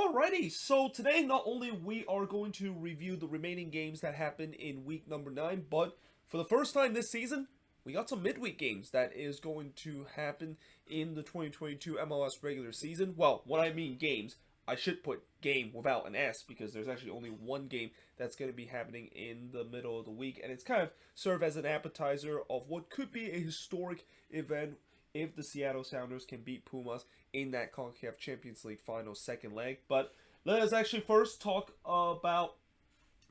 Alrighty, so today not only we are going to review the remaining games that happened in week number 9, but for the first time this season, we got some midweek games that is going to happen in the 2022 MLS regular season. Well, when I mean games, I should put game without an S because there's actually only one game that's going to be happening in the middle of the week, and it's kind of serve as an appetizer of what could be a historic event if the Seattle Sounders can beat Pumas in that CONCACAF Champions League final second leg. But let us actually first talk about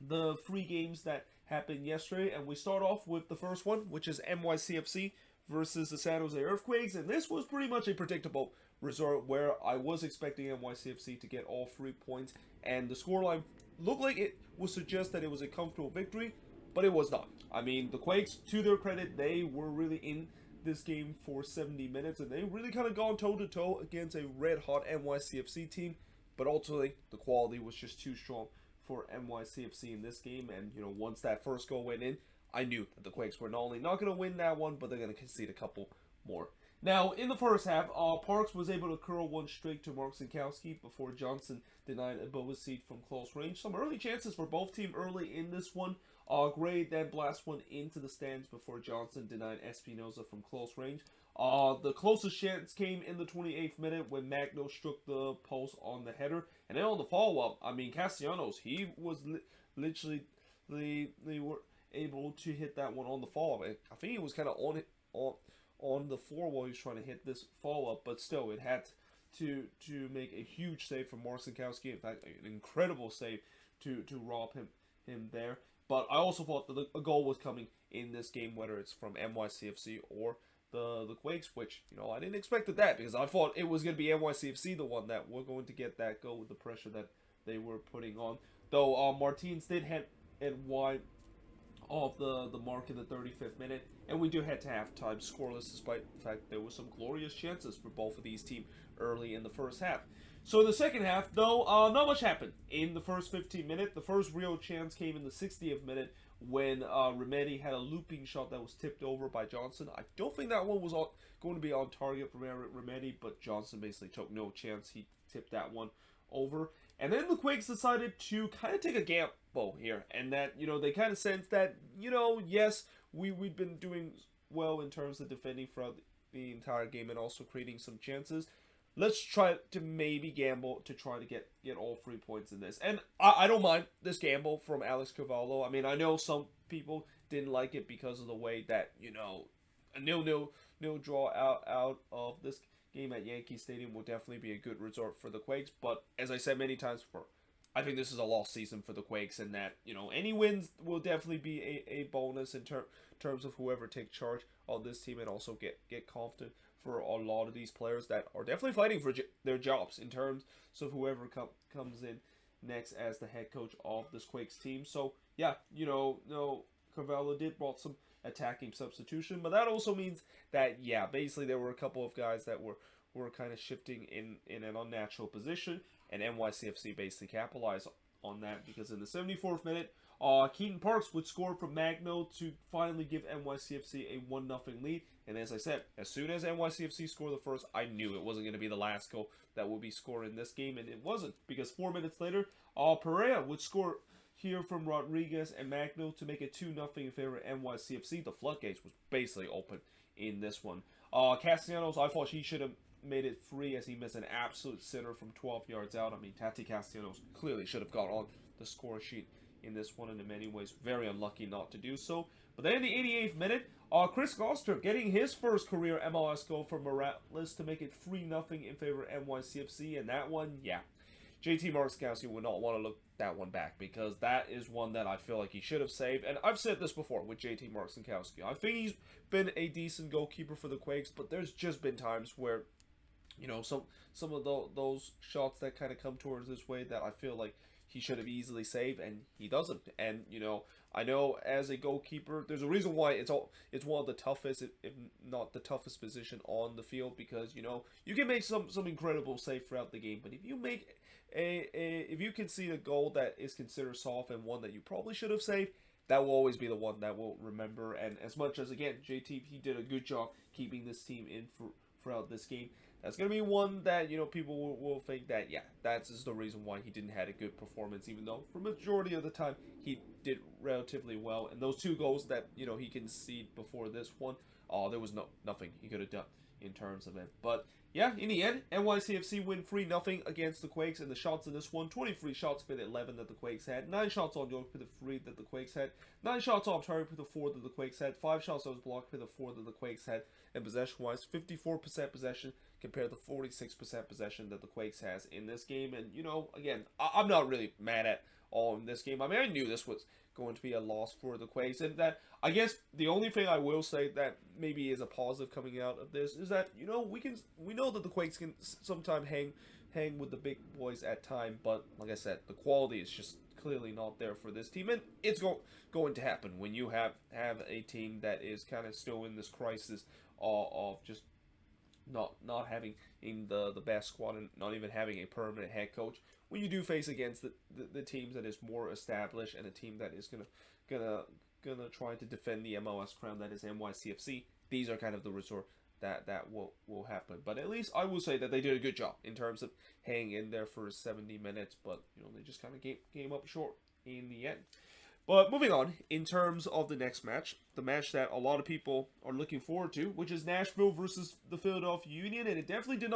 the three games that happened yesterday, and we start off with the first one, which is NYCFC versus the San Jose Earthquakes, and this was pretty much a predictable result where I was expecting NYCFC to get all 3 points, and the scoreline looked like it would suggest that it was a comfortable victory, but it was not. I mean, the Quakes, to their credit, they were really in this game for 70 minutes, and they really kind of gone toe-to-toe against a red-hot NYCFC team, but ultimately, the quality was just too strong for NYCFC in this game, and, once that first goal went in, I knew that the Quakes were not only not going to win that one, but they're going to concede a couple more. Now, in the first half, Parks was able to curl one straight to Mark Sinkowski before Johnson denied a bonus seat from close range. Some early chances for both teams early in this one. Gray then blast one into the stands before Johnson denied Espinoza from close range. The closest chance came in the 28th minute when Magno struck the post on the header. And then on the follow-up, Castellanos, he was literally, they were able to hit that one on the follow-up. I think he was kind of on the floor while he was trying to hit this follow-up, but still, it had to make a huge save from Mark Sinkowski. In fact, an incredible save to rob him there. But I also thought that a goal was coming in this game, whether it's from NYCFC or the Quakes, which, I didn't expect that because I thought it was going to be NYCFC the one that were going to get that goal with the pressure that they were putting on. Though Martins did hit wide of the mark in the 35th minute, and we do head to halftime scoreless despite the fact there were some glorious chances for both of these teams early in the first half. So in the second half, though, not much happened in the first 15 minutes. The first real chance came in the 60th minute when Remedi had a looping shot that was tipped over by Johnson. I don't think that one was going to be on target for Remedi, but Johnson basically took no chance. He tipped that one over. And then the Quakes decided to kind of take a gamble here, and that, they kind of sensed that, yes, we've been doing well in terms of defending throughout the entire game and also creating some chances. Let's try to maybe gamble to try to get all 3 points in this. And I don't mind this gamble from Alex Cavallo. I know some people didn't like it because of the way that, a nil draw out of this game at Yankee Stadium will definitely be a good result for the Quakes. But as I said many times before, I think this is a lost season for the Quakes, and that, any wins will definitely be a bonus in terms of whoever takes charge of this team, and also get confident for a lot of these players that are definitely fighting for their jobs in terms of whoever comes in next as the head coach of this Quakes team. So, yeah, Carvalho did brought some attacking substitution, but that also means that, yeah, basically there were a couple of guys that were kind of shifting in an unnatural position, and NYCFC basically capitalized on that because in the 74th minute, Keaton Parks would score from Magno to finally give NYCFC a 1-0 lead. And as I said, as soon as NYCFC scored the first, I knew it wasn't going to be the last goal that would be scored in this game, and it wasn't, because 4 minutes later, Pereira would score here from Rodriguez and Magno to make it 2-0 in favor of NYCFC. The floodgates was basically open in this one. Castellanos, I thought he should have made it 3 as he missed an absolute sitter from 12 yards out. Tati Castellanos clearly should have got on the score sheet in this one, and in many ways very unlucky not to do so. But then in the 88th minute, Chris Gostrup getting his first career MLS goal for Morales to make it 3-0 in favor of NYCFC, and that one, yeah, JT Markowski would not want to look that one back, because that is one that I feel like he should have saved. And I've said this before with JT Markowski. I think he's been a decent goalkeeper for the Quakes, but there's just been times where, some of those shots that kind of come towards this way that I feel like he should have easily saved, and he doesn't. And, I know as a goalkeeper, there's a reason why it's one of the toughest, if not the toughest position on the field, because, you can make some incredible save throughout the game, but if you make if you concede a goal that is considered soft and one that you probably should have saved, that will always be the one that we'll remember. And as much as, again, JT, he did a good job keeping this team in throughout this game, that's going to be one that, people will think that, yeah, that's just the reason why he didn't have a good performance, even though for majority of the time he did relatively well. And those 2 goals that, he conceded before this one, there was nothing he could have done in terms of it. But yeah, in the end, NYCFC win 3-0 against the Quakes, and the shots in this one, 23 shots for the 11 that the Quakes had, 9 shots on goal for the 3 that the Quakes had, 9 shots off target for the 4 that the Quakes had, 5 shots that was blocked for the 4 that the Quakes had, and possession-wise, 54% possession compared to 46% possession that the Quakes has in this game. And, again, I'm not really mad at all in this game. I mean, I knew this was going to be a loss for the Quakes, and that, I guess, the only thing I will say that maybe is a positive coming out of this is that, we know that the Quakes can sometimes hang with the big boys at time, but like I said, the quality is just clearly not there for this team, and it's going to happen when you have a team that is kind of still in this crisis of just not having in the best squad and not even having a permanent head coach. When you do face against the teams that is more established and a team that is gonna try to defend the MLS crown, that is NYCFC, these are kind of the resort that will happen. But at least I will say that they did a good job in terms of hanging in there for 70 minutes, but they just kind of came up short in the end. But moving on, in terms of the next match, the match that a lot of people are looking forward to, which is Nashville versus the Philadelphia Union, and it definitely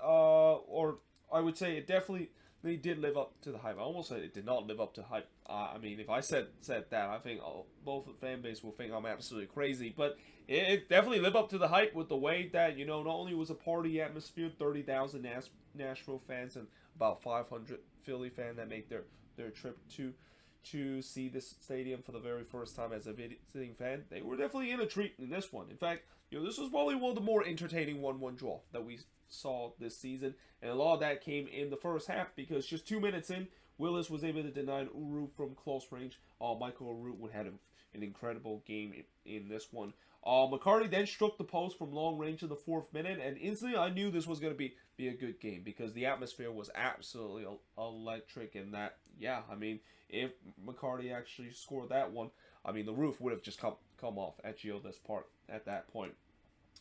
or I would say it definitely did live up to the hype. I almost said it did not live up to hype. I mean, if I said that, I think both fan base will think I'm absolutely crazy. But it definitely lived up to the hype with the way that, not only was a party atmosphere, 30,000 Nashville fans and about 500 Philly fans that make their trip to see this stadium for the very first time as a visiting fan. They were definitely in a treat in this one. In fact, this was probably one of the more entertaining 1-1 draw that we saw this season, and a lot of that came in the first half because just 2 minutes in, Willis was able to deny Uru from close range. Michael Uru would have an incredible game in this one. McCarty then struck the post from long range in the 4th minute, and instantly I knew this was going to be a good game because the atmosphere was absolutely electric. And that, yeah, I mean, if McCarty actually scored that one, I mean, the roof would have just come off at Gioda's part at that point.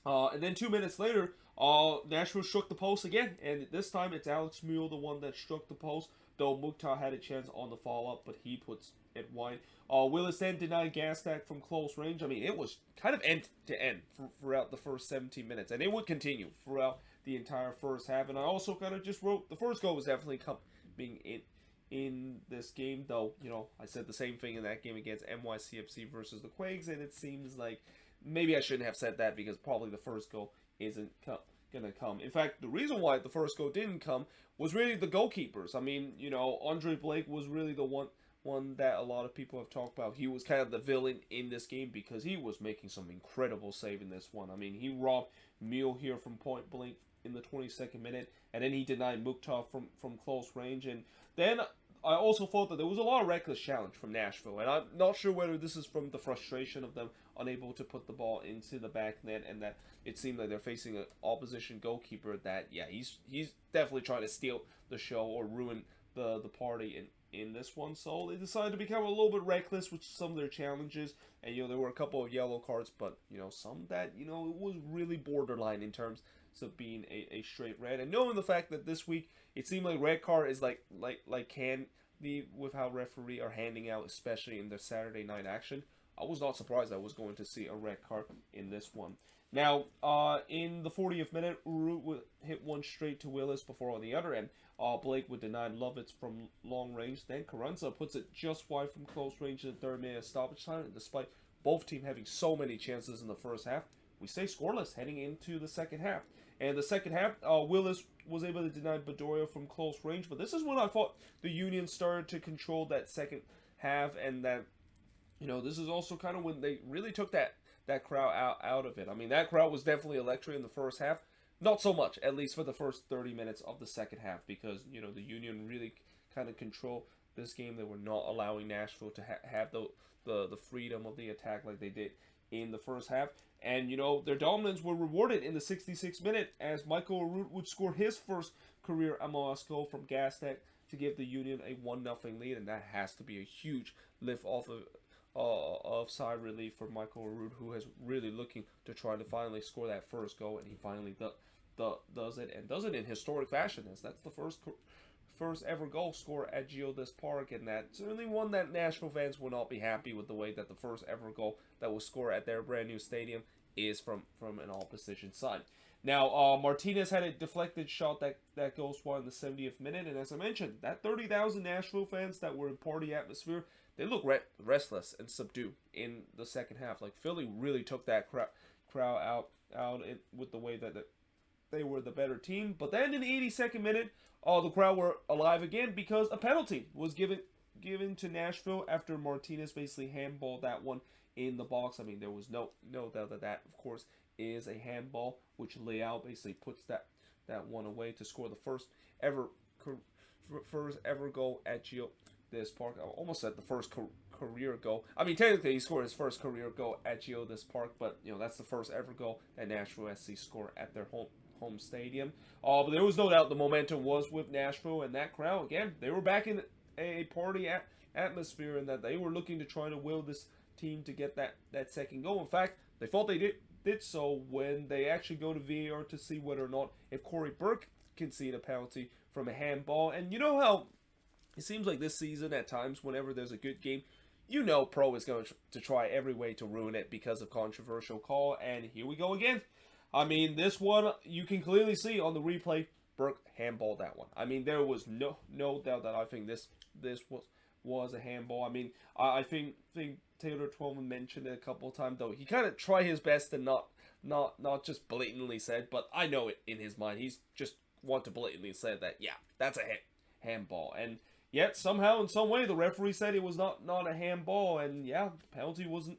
And then 2 minutes later, Nashville struck the post again, and this time it's Alex Mule, the one that struck the post, though Mukhtar had a chance on the follow-up, but he puts it wide. Willis then denied Gastak from close range. I mean, it was kind of end-to-end throughout the first 17 minutes, and it would continue throughout the entire first half. And I also kind of just wrote, the first goal was definitely coming in this game, though, I said the same thing in that game against NYCFC versus the Quakes, and it seems like maybe I shouldn't have said that because probably the first goal isn't going to come. In fact, the reason why the first goal didn't come was really the goalkeepers. I mean, Andre Blake was really the one that a lot of people have talked about. He was kind of the villain in this game because he was making some incredible save in this one. I mean, he robbed Mule here from point blank in the 22nd minute, and then he denied Mukhtar from close range. And then I also thought that there was a lot of reckless challenge from Nashville, and I'm not sure whether this is from the frustration of them unable to put the ball into the back net, and that it seemed like they're facing an opposition goalkeeper that, yeah, he's definitely trying to steal the show or ruin the party in this one. So they decided to become a little bit reckless with some of their challenges, and there were a couple of yellow cards, but some that it was really borderline in terms of being a straight red. And knowing the fact that this week it seemed like red card is like candy with how referee are handing out, especially in their Saturday night action, I was not surprised I was going to see a red card in this one. Now, in the 40th minute, Uru would hit one straight to Willis before on the other end, Blake would deny Lovitz from long range. Then Carranza puts it just wide from close range in the 3rd minute stoppage time. And despite both teams having so many chances in the first half, we stay scoreless heading into the second half. And the second half, Willis was able to deny Bedoya from close range. But this is when I thought the Union started to control that second half, and that this is also kind of when they really took that crowd out of it. I mean, that crowd was definitely electric in the first half. Not so much, at least for the first 30 minutes of the second half, because, the Union really kind of controlled this game. They were not allowing Nashville to have the freedom of the attack like they did in the first half. And, their dominance were rewarded in the 66th minute as Michael Root would score his first career MLS goal from Gastek to give the Union a 1-0 lead, and that has to be a huge lift off of side relief for Michael Arud, who is really looking to try to finally score that first goal, and he finally does it, and does it in historic fashion, as that's the first ever goal scored at Geodis Park, and that's certainly one that Nashville fans will not be happy with, the way that the first ever goal that was scored at their brand new stadium is from an opposition side. Now, Martinez had a deflected shot that goes wide in the 70th minute, and as I mentioned, that 30,000 Nashville fans that were in party atmosphere, they look restless and subdued in the second half. Like, Philly really took that crowd out with the way that they were the better team. But then in the 82nd minute, the crowd were alive again because a penalty was given to Nashville after Martinez basically handballed that one in the box. I mean, there was no doubt that of course is a handball, which Leao basically puts that one away to score the first ever goal at Geodis Park. I almost said the first career goal. I mean, technically he scored his first career goal at Geodis Park, but that's the first ever goal that Nashville SC scored at their home stadium. But there was no doubt the momentum was with Nashville, and that crowd, again, they were back in a party atmosphere, and that they were looking to try to will this team to get that second goal. In fact, they thought they did so when they actually go to VAR to see whether or not if Corey Burke conceded a penalty from a handball. And you know how it seems like this season at times, whenever there's a good game, Pro is going to try every way to ruin it because of controversial call, and here we go again. I mean, this one, you can clearly see on the replay, Burke handballed that one. I mean, there was no doubt that I think this was a handball. I mean, I think Taylor Twellman mentioned it a couple of times, though he kind of tried his best to not just blatantly said, but I know it in his mind. He's just want to blatantly say that, yeah, that's a handball. And yet, somehow, in some way, the referee said it was not a handball, and yeah, the penalty wasn't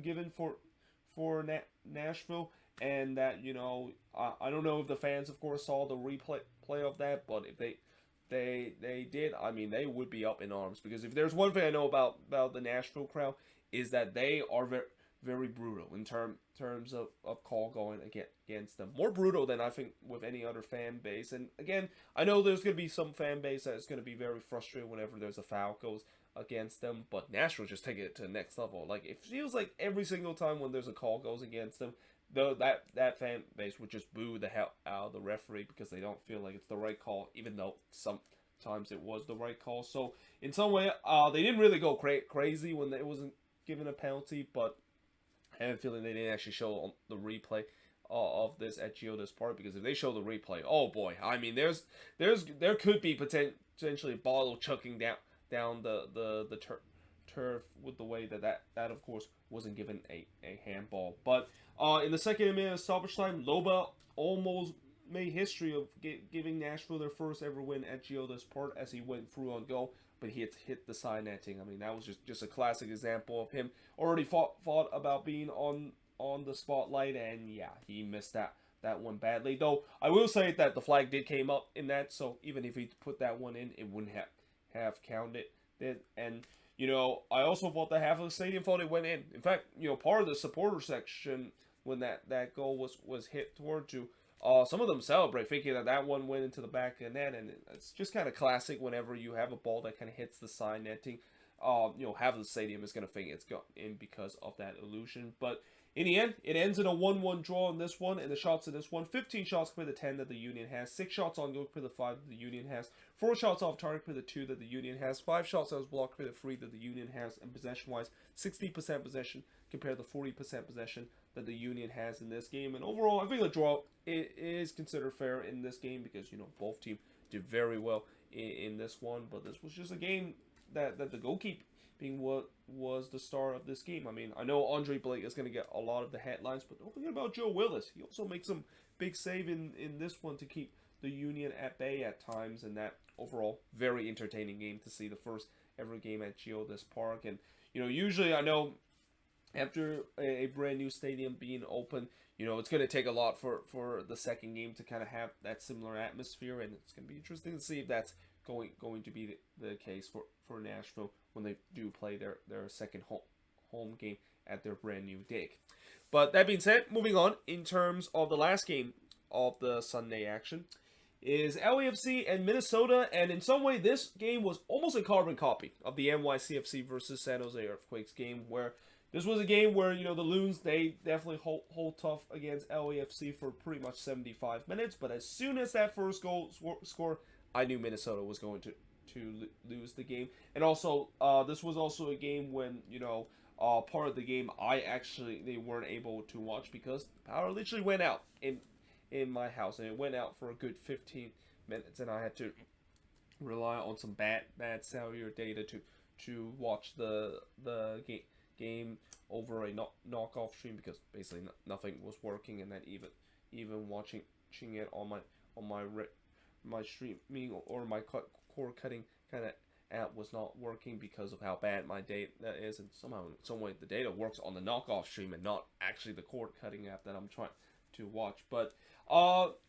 given for Nashville. And that, I don't know if the fans, of course, saw the replay of that, but if they did, I mean, they would be up in arms, because if there's one thing I know about the Nashville crowd, is that they are very, very brutal in terms of call going against them. More brutal than I think with any other fan base. And again, I know there's going to be some fan base that is going to be very frustrated whenever there's a foul goes against them, but Nashville just take it to the next level. Like, it feels like every single time when there's a call goes against them, though that fan base would just boo the hell out of the referee because they don't feel like it's the right call, even though sometimes it was the right call. So in some way, they didn't really go crazy when it wasn't given a penalty, but I have a feeling they didn't actually show on the replay of this at Geodis Park, because if they show the replay, oh boy, I mean, there could be potentially a bottle chucking down the turf with the way that of course wasn't given a handball. But in the second minute of stoppage time, Loba almost made history of giving Nashville their first ever win at Geodis Park as he went through on goal, but he had hit the side netting. I mean, that was just a classic example of him already thought about being on the spotlight, and yeah, he missed that one badly. Though I will say that the flag did came up in that, so even if he put that one in, it wouldn't have counted. And I also thought that half of the stadium thought it went in. In fact, part of the supporter section, when that goal was hit toward you, some of them celebrate, thinking that one went into the back of the net, and it's just kind of classic whenever you have a ball that kind of hits the side netting. Half of the stadium is going to think it's gone in because of that illusion. But in the end, it ends in a 1-1 draw in this one, and the shots in this one, 15 shots per the 10 that the Union has, 6 shots on goal per the 5 that the Union has, 4 shots off target per the 2 that the Union has, 5 shots that was blocked per the 3 that the Union has, and possession-wise, 60% possession compared to 40% possession that the Union has in this game. And overall, I think the draw is considered fair in this game because, both teams did very well in this one, but this was just a game that the goalkeeping was the star of this game. I mean, I know Andre Blake is going to get a lot of the headlines, but don't forget about Joe Willis. He also makes some big save in this one to keep the Union at bay at times, and that overall very entertaining game to see, the first ever game at Geodis Park. And usually I know after a brand new stadium being open, it's going to take a lot for the second game to kind of have that similar atmosphere, and it's going to be interesting to see if that's going to be the case for Nashville when they do play their second home game at their brand new dig. But that being said, moving on, in terms of the last game of the Sunday action, is LAFC and Minnesota, and in some way this game was almost a carbon copy of the NYCFC versus San Jose Earthquakes game, where this was a game where, you know, the Loons, they definitely hold tough against LAFC for pretty much 75 minutes, but as soon as that first goal scored, I knew Minnesota was going to lose the game. And also, this was also a game when, you know, part of the game they weren't able to watch because the power literally went out in my house, and it went out for a good 15 minutes, and I had to rely on some bad cellular data to watch the game over a knockoff stream, because basically nothing was working, and that even watching it on my streaming or my cord cutting kind of app was not working because of how bad my data is, and somehow in some way the data works on the knockoff stream and not actually the cord cutting app that I'm trying to watch. But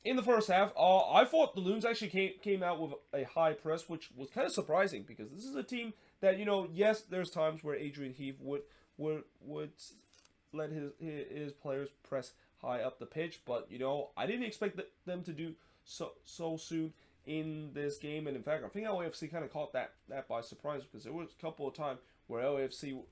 in the first half, I thought the Loons actually came out with a high press, which was kind of surprising because this is a team that, you know, yes, there's times where Adrian Heath would let his players press high up the pitch, but, you know, I didn't expect them to do so soon in this game. And in fact, I think LAFC kind of caught that by surprise, because there was a couple of times where LAFC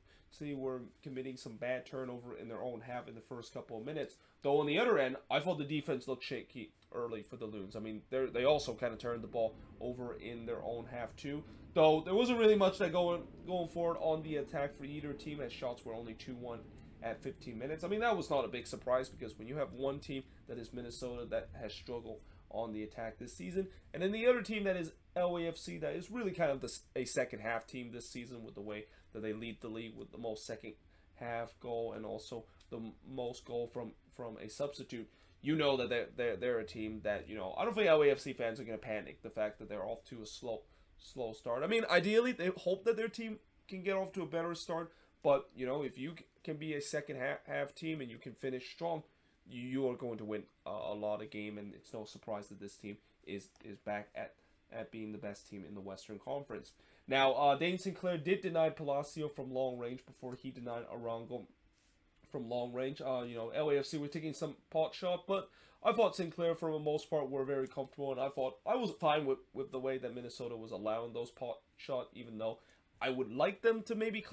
were committing some bad turnover in their own half in the first couple of minutes. Though on the other end, I thought the defense looked shaky early for the Loons. I mean, they also kind of turned the ball over in their own half too. Though there wasn't really much that going forward on the attack for either team, as shots were only 2-1 at 15 minutes. I mean, that was not a big surprise, because when you have one team that is Minnesota that has struggled on the attack this season, and then the other team that is LAFC that is really kind of a second half team this season, with the way that they lead the league with the most second half goal and also the most goal from a substitute, you know that they're a team that, you know, I don't think LAFC fans are going to panic the fact that they're off to a slow start. I mean, ideally they hope that their team can get off to a better start, but, you know, if you can be a second half team and you can finish strong, you are going to win a lot of game, and it's no surprise that this team is back at being the best team in the Western Conference. Now, Dane Sinclair did deny Palacio from long range before he denied Arango from long range. You know, LAFC were taking some pot shot, but I thought Sinclair, for the most part, were very comfortable, and I thought I was fine with the way that Minnesota was allowing those pot shot, even though I would like them to maybe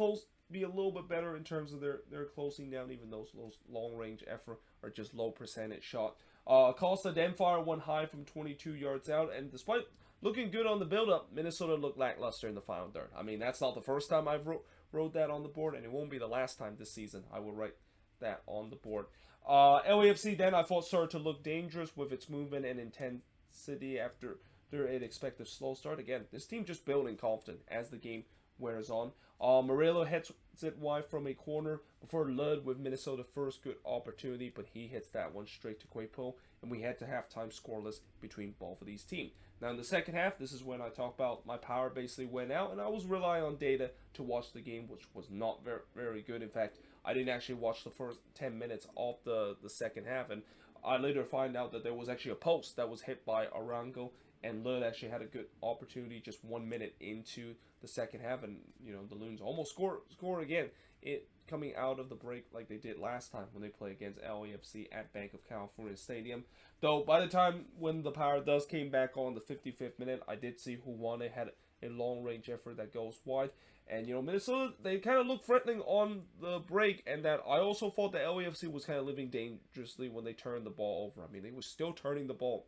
be a little bit better in terms of their closing down, even those long range effort are just low percentage shot. Costa then fired one high from 22 yards out, and despite looking good on the build-up, Minnesota looked lackluster in the final third. I mean, that's not the first time I've wrote that on the board, and it won't be the last time this season I will write that on the board. LAFC then, I thought, started to look dangerous with its movement and intensity after an expected slow start. Again, this team just building confidence as the game wears on. Murillo hits it wide from a corner before Lud with Minnesota's first good opportunity, but he hits that one straight to Quapo, and we head to halftime scoreless between both of these teams. Now in the second half, this is when I talk about my power basically went out, and I was relying on data to watch the game, which was not very good. In fact, I didn't actually watch the first 10 minutes of the second half, and I later find out that there was actually a post that was hit by Arango, and Lud actually had a good opportunity just 1 minute into the second half, and, you know, the Loons almost score again, it coming out of the break like they did last time when they played against LAFC at Bank of California Stadium. Though by the time when the power does came back on the 55th minute, I did see Huwane had a long range effort that goes wide, and, you know, Minnesota, they kind of looked threatening on the break, and that I also thought that LAFC was kind of living dangerously when they turned the ball over. I mean, they were still turning the ball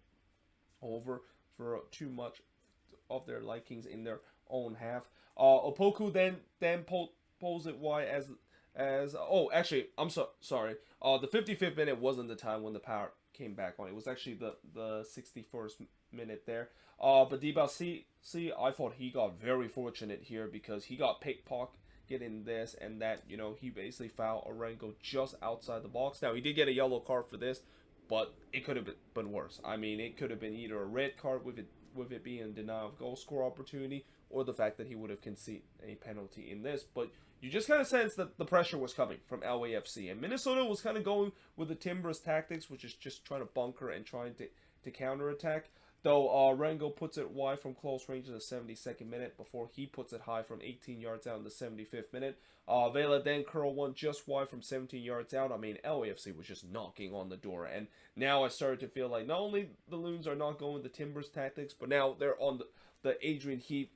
over for too much of their likings in their own half. Opoku then pulls it wide as oh, actually, I'm sorry. The 55th minute wasn't the time when the power came back on. It was actually the 61st minute there. But Dibasi, I thought he got very fortunate here, because he got pickpocket in this, and that, you know, he basically fouled Arango just outside the box. Now, he did get a yellow card for this, but it could have been worse. I mean, it could have been either a red card with it being a denial of goal score opportunity, or the fact that he would have conceded a penalty in this. But you just kind of sense that the pressure was coming from LAFC, and Minnesota was kind of going with the Timbers tactics, which is just trying to bunker and trying to counterattack. though Rango puts it wide from close range in the 72nd minute before he puts it high from 18 yards out in the 75th minute. Vela then curl one just wide from 17 yards out. I mean, LAFC was just knocking on the door, and now I started to feel like not only the Loons are not going the Timbers tactics, but now they're on the Adrian Heath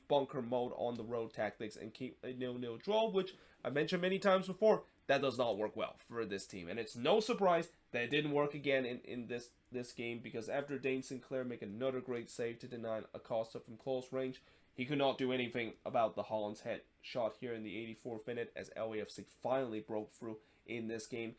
bunker mode on the road tactics and keep a 0-0 draw, which I mentioned many times before. That does not work well for this team, and it's no surprise that it didn't work again in this game, because after Dane Sinclair make another great save to deny Acosta from close range, he could not do anything about the Holland's head shot here in the 84th minute as LAFC finally broke through in this game.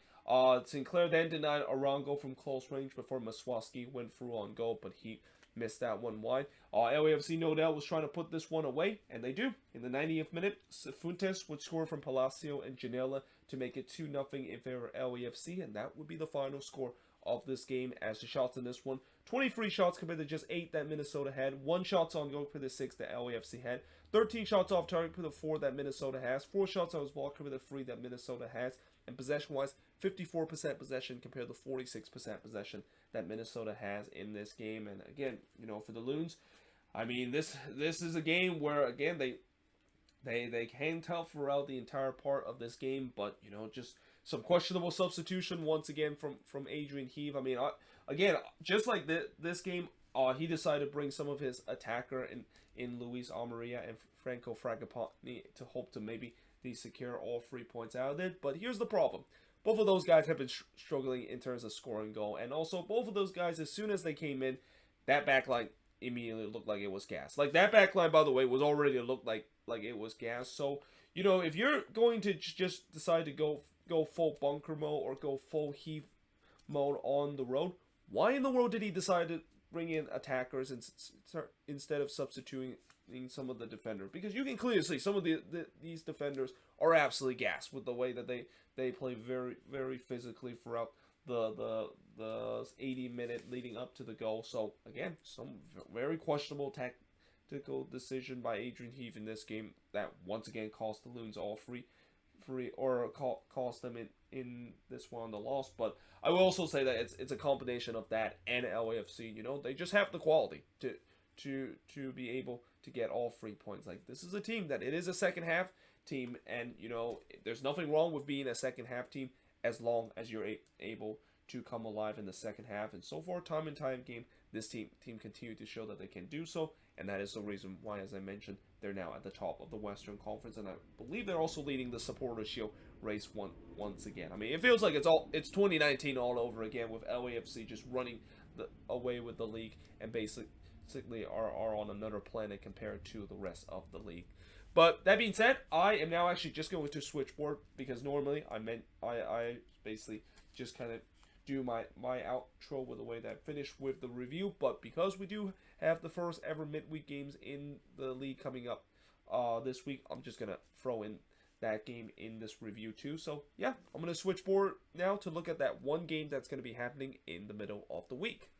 Sinclair then denied Arango from close range before Maswaski went through on goal, but he missed that one wide. LAFC no doubt was trying to put this one away, and they do. In the 90th minute, Fuentes would score from Palacio and Janela to make it 2-0 in favor of LAFC, and that would be the final score of this game. As the shots in this one, 23 shots compared to just 8 that Minnesota had, 1 shots on goal for the 6 that LAFC had, 13 shots off target for the 4 that Minnesota has, 4 shots on his ball for the 3 that Minnesota has, and possession-wise, 54% possession compared to 46% possession that Minnesota has in this game. And again, you know, for the Loons, I mean, this is a game where, again, they hang tough throughout the entire part of this game, but, you know, just some questionable substitution once again from Adrian Heath. I mean, again, just like this game, he decided to bring some of his attacker in Luis Almeria and Franco Fragapane to hope to maybe secure all 3 points out of it. But here's the problem. Both of those guys have been struggling in terms of scoring goal, and also both of those guys, as soon as they came in, that back line immediately looked like it was gas. Like, that back line, by the way, was already looked like it was gas. So, you know, if you're going to just decide to go full bunker mode or go full Heath mode on the road, why in the world did he decide to bring in attackers instead of substituting some of the defenders? Because you can clearly see some of these defenders are absolutely gassed with the way that they play very, very physically throughout the 80-minute leading up to the goal. So again, some very questionable tactical decision by Adrian Heath in this game that once again cost the Loons all free or cost them in this one on the loss. But I will also say that it's a combination of that and LAFC. You know, they just have the quality to be able to get all 3 points. Like, this is a team that it is a second half team, and you know, there's nothing wrong with being a second half team as long as you're able to come alive in the second half. And so far, time and time again, this team continued to show that they can do so, and that is the reason why, as I mentioned, they're now at the top of the Western Conference, and I believe they're also leading the Supporters' Shield race once again. I mean, it feels like it's 2019 all over again, with LAFC just running away with the league and basically are on another planet compared to the rest of the league. But that being said, I am now actually just going to switchboard, because normally I basically just kind of do my outro with the way that I finish with the review. But because we do have the first ever midweek games in the league coming up this week, I'm just going to throw in that game in this review too. So yeah, I'm going to switchboard now to look at that one game that's going to be happening in the middle of the week.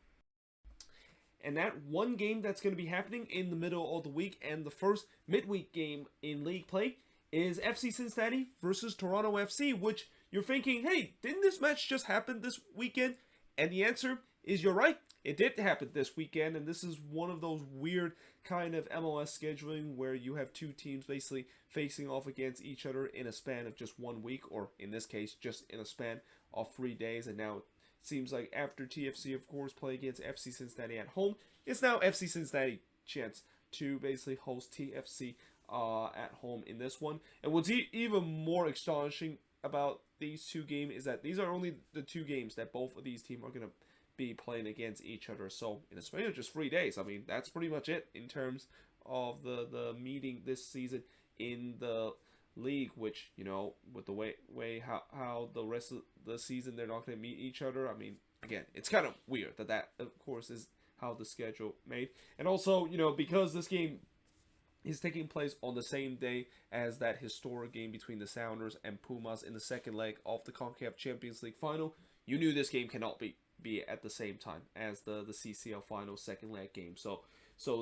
And that one game that's going to be happening in the middle of the week, and the first midweek game in league play, is FC Cincinnati versus Toronto FC, which you're thinking, hey, didn't this match just happen this weekend? And the answer is you're right. It did happen this weekend, and this is one of those weird kind of MLS scheduling where you have two teams basically facing off against each other in a span of just 1 week, or in this case, just in a span of 3 days. And now seems like after TFC, of course, play against FC Cincinnati at home, it's now FC Cincinnati chance to basically host TFC at home in this one. And what's even more astonishing about these two games is that these are only the 2 games that both of these teams are going to be playing against each other. So in a span of just 3 days, I mean, that's pretty much it in terms of the meeting this season in the league, which, you know, with the way how the rest of the season they're not going to meet each other. I mean, again, it's kind of weird that of course is how the schedule made. And also, you know, because this game is taking place on the same day as that historic game between the Sounders and Pumas in the second leg of the CONCACAF Champions League final, you knew this game cannot be at the same time as the CCL Final second leg game. So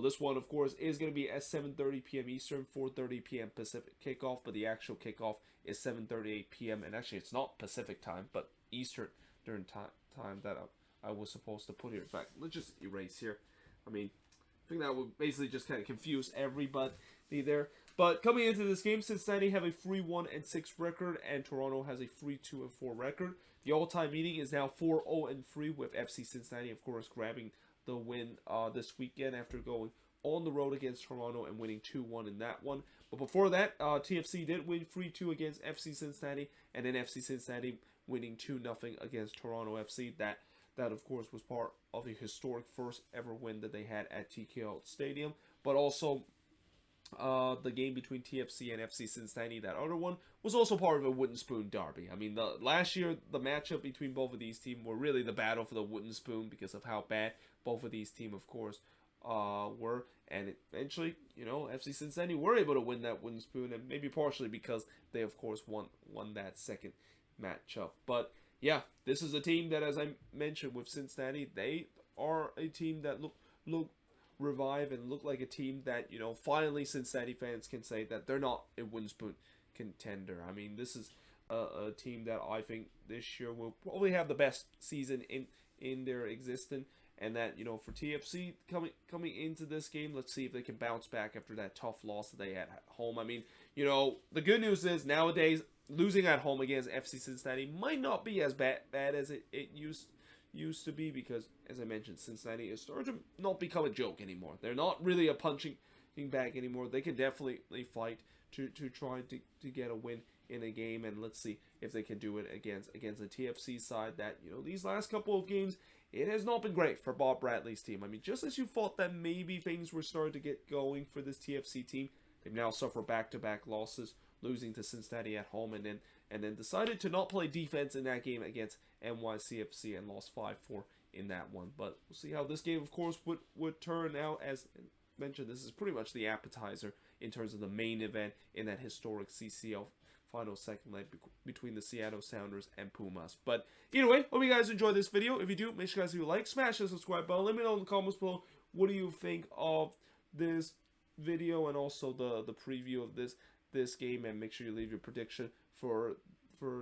this one, of course, is going to be at 7:30 p.m. Eastern, 4:30 p.m. Pacific kickoff, but the actual kickoff is 7:38 p.m. And actually, it's not Pacific time, but Eastern during time that I was supposed to put here. In fact, let's just erase here I mean, I think that would basically just kind of confuse everybody there. But coming into this game, Cincinnati have a 3-1-6 record, and Toronto has a 3-2-4 record. The all-time meeting is now 4-0-3, with FC Cincinnati, of course, grabbing the win this weekend after going on the road against Toronto and winning 2-1 in that one. But before that, TFC did win 3-2 against FC Cincinnati, and then FC Cincinnati winning 2-0 against Toronto FC. That, of course, was part of a historic first ever win that they had at TKO Stadium. But also, the game between TFC and FC Cincinnati, that other one, was also part of a wooden spoon derby. I mean, last year, the matchup between both of these teams were really the battle for the wooden spoon because of how bad both of these teams, of course, were. And eventually, FC Cincinnati were able to win that wooden spoon, and maybe partially because they, of course, won that second matchup. But yeah, this is a team that, as I mentioned with Cincinnati, they are a team that look revive and look like a team that, finally Cincinnati fans can say that they're not a wooden spoon contender. I mean, this is a team that I think this year will probably have the best season in their existence. And that, for TFC coming into this game, let's see if they can bounce back after that tough loss that they had at home. I mean, the good news is nowadays losing at home against FC Cincinnati might not be as bad as it used to be, because, as I mentioned, Cincinnati is starting to not become a joke anymore. They're not really a punching bag anymore. They can definitely fight to try to get a win in a game, and let's see if they can do it against the TFC side that, these last couple of games, it has not been great for Bob Bradley's team. I mean, just as you thought that maybe things were starting to get going for this TFC team, they've now suffered back-to-back losses, losing to Cincinnati at home, and then decided to not play defense in that game against NYCFC and lost 5-4 in that one. But we'll see how this game, of course, would turn out. As mentioned, this is pretty much the appetizer in terms of the main event in that historic CCL Final second leg between the Seattle Sounders and Pumas. But either way, hope you guys enjoyed this video. If you do, make sure you guys leave a like, smash the subscribe button. Let me know in the comments below, what do you think of this video and also the preview of this game, and make sure you leave your prediction for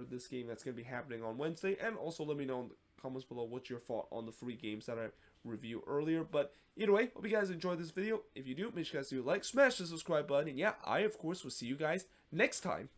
this game that's going to be happening on Wednesday. And also let me know in the comments below what's your thought on the 3 games that I reviewed earlier. But either way, hope you guys enjoyed this video. If you do, make sure you guys leave a like, smash the subscribe button, and yeah, I of course will see you guys next time.